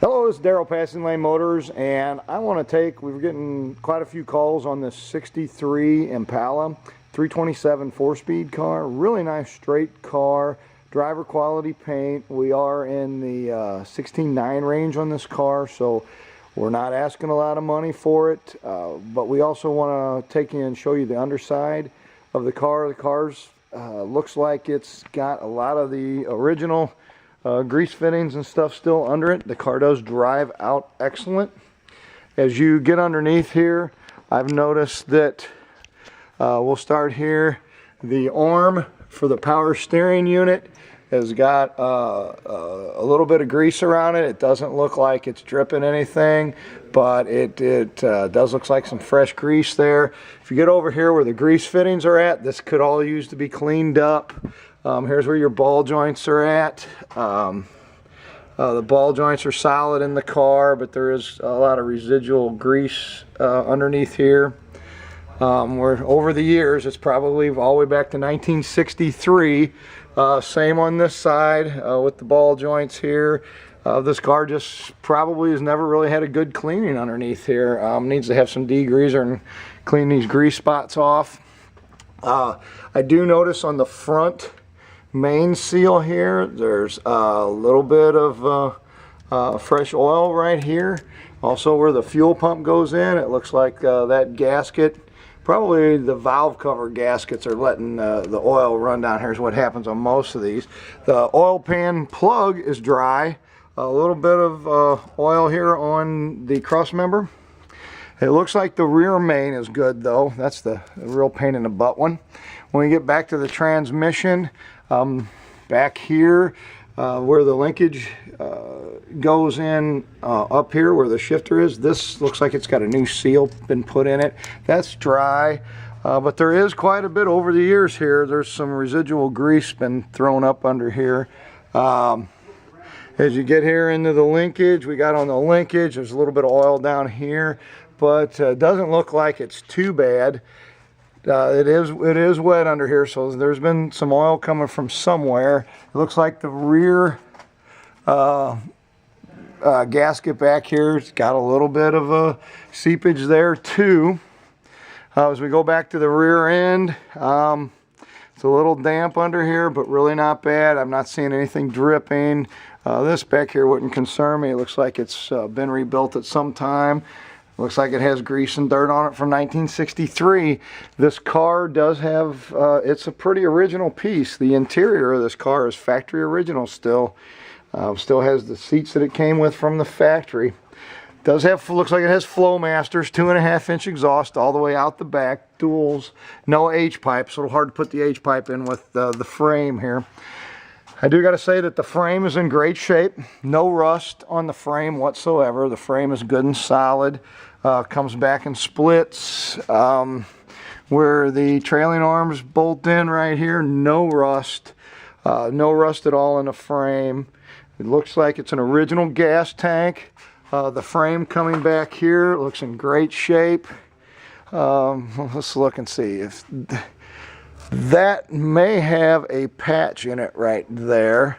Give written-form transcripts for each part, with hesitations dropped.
Hello, it's Daryl, Passing Lane Motors, and I want to we were getting quite a few calls on this 63 Impala 327 4-speed car. Really nice straight car, driver quality paint. We are in the 16.9 range on this car, so we're not asking a lot of money for it, but we also want to take you and show you the underside of the car. The car's looks like it's got a lot of the original grease fittings and stuff still under it. The car does drive out excellent. As you get underneath here, I've noticed that we'll start here. The arm for the power steering unit has got a little bit of grease around it. It doesn't look like it's dripping anything, but it does look like some fresh grease there. If you get over here where the grease fittings are at, this could all use to be cleaned up. Here's where your ball joints are at. The ball joints are solid in the car, but there is a lot of residual grease underneath here. Where over the years, it's probably all the way back to 1963. Same on this side with the ball joints here. This car just probably has never really had a good cleaning underneath here. Needs to have some degreaser and clean these grease spots off. I do notice on the front main seal here, there's a little bit of fresh oil right here. Also where the fuel pump goes in, it looks like that gasket, probably the valve cover gaskets are letting the oil run down. Here's what happens on most of these. The oil pan plug is dry. A little bit of oil here on the cross member. It looks like the rear main is good though. That's the real pain in the butt one. When we get back to the transmission, back here where the linkage goes in up here where the shifter is, this looks like it's got a new seal been put in it. That's dry, but there is quite a bit over the years here. There's some residual grease been thrown up under here. As you get here into the linkage, we got on the linkage, there's a little bit of oil down here, but it doesn't look like it's too bad. It is wet under here, so there's been some oil coming from somewhere. It looks like the rear gasket back here has got a little bit of a seepage there too. As we go back to the rear end, it's a little damp under here, but really not bad. I'm not seeing anything dripping. This back here wouldn't concern me. It looks like it's been rebuilt at some time. Looks like it has grease and dirt on it from 1963. This car does have, it's a pretty original piece. The interior of this car is factory original still. Still has the seats that it came with from the factory. Does have, looks like it has Flowmasters, 2.5-inch exhaust all the way out the back, duals, no H-pipe, so it's hard to put the H-pipe in with the frame here. I do got to say that the frame is in great shape. No rust on the frame whatsoever. The frame is good and solid. Comes back in splits. Where the trailing arms bolt in right here, no rust. No rust at all in the frame. It looks like it's an original gas tank. The frame coming back here looks in great shape. Let's look and see if that may have a patch in it right there.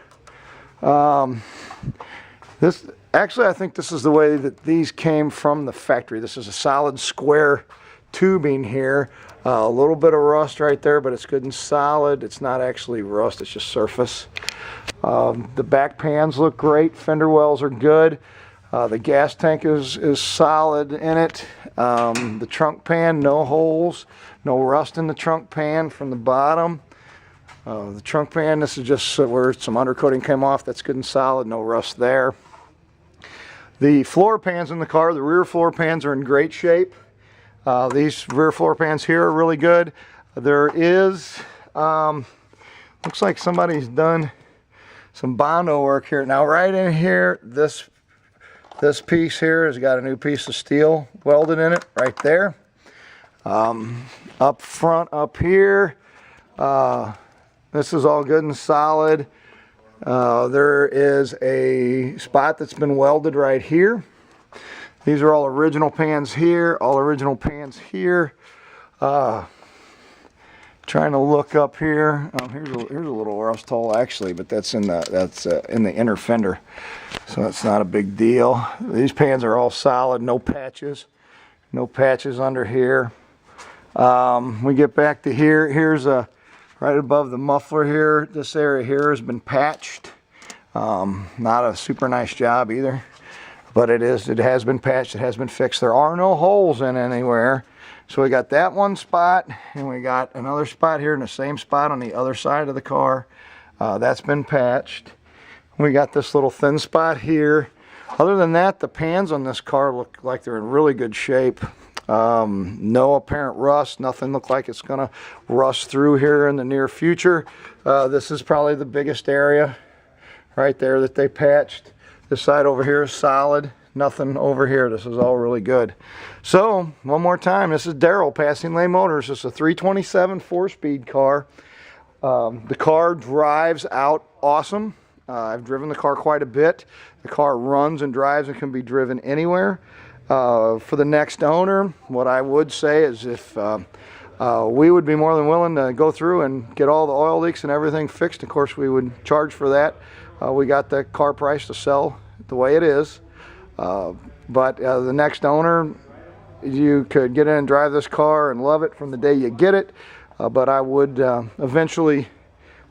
Actually, I think this is the way that these came from the factory. This is a solid square tubing here. A little bit of rust right there, but it's good and solid. It's not actually rust, it's just surface. The back pans look great. Fender wells are good. The gas tank is solid in it. The trunk pan, no holes. No rust in the trunk pan from the bottom. The trunk pan, this is just where some undercoating came off. That's good and solid, no rust there. The floor pans in the car, the rear floor pans are in great shape. These rear floor pans here are really good. There is, looks like somebody's done some Bondo work here. Now right in here, this piece here has got a new piece of steel welded in it right there. Up front up here, this is all good and solid. There is a spot that's been welded right here. These are all original pans here, all original pans here. Trying to look up here. Here's a little rust hole actually, but that's in the inner fender, so that's not a big deal. These pans are all solid, no patches under here. We get back to here. Here's right above the muffler here. This area here has been patched. Not a super nice job either, but it has been patched. It has been fixed. There are no holes in anywhere. So we got that one spot, and we got another spot here in the same spot on the other side of the car. That's been patched. We got this little thin spot here. Other than that, the pans on this car look like they're in really good shape. No apparent rust. Nothing look like it's gonna rust through here in the near future. This is probably the biggest area right there that they patched. This side over here is solid. Nothing over here. This is all really good. So one more time, this is Daryl, Passing Lane Motors. This is a 327 4-speed car. The car drives out awesome. I've driven the car quite a bit. The car runs and drives and can be driven anywhere. For the next owner, what I would say is if we would be more than willing to go through and get all the oil leaks and everything fixed. Of course, we would charge for that. We got the car price to sell the way it is. But the next owner, you could get in and drive this car and love it from the day you get it. But I would eventually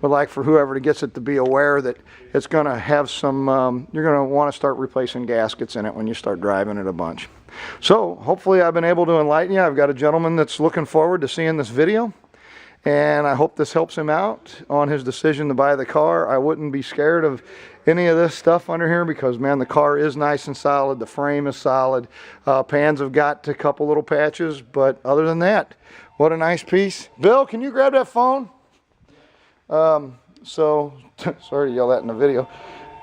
would like for whoever gets it to be aware that it's going to have some, you're going to want to start replacing gaskets in it when you start driving it a bunch. So hopefully I've been able to enlighten you. I've got a gentleman that's looking forward to seeing this video, and I hope this helps him out on his decision to buy the car. I wouldn't be scared of any of this stuff under here because, man, the car is nice and solid. The frame is solid. Pans have got a couple little patches, but other than that, what a nice piece. Bill, can you grab that phone? Sorry to yell that in the video.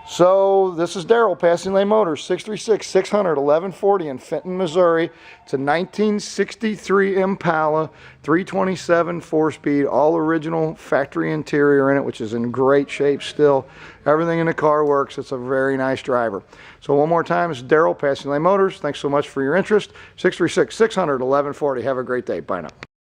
So this is Daryl, Passing Lane Motors, 636-600-1140 in Fenton, Missouri. It's a 1963 Impala, 327 4-speed, all original factory interior in it, which is in great shape still. Everything in the car works. It's a very nice driver. So one more time, it's Daryl, Passing Lane Motors. Thanks so much for your interest. 636-600-1140. Have a great day. Bye now.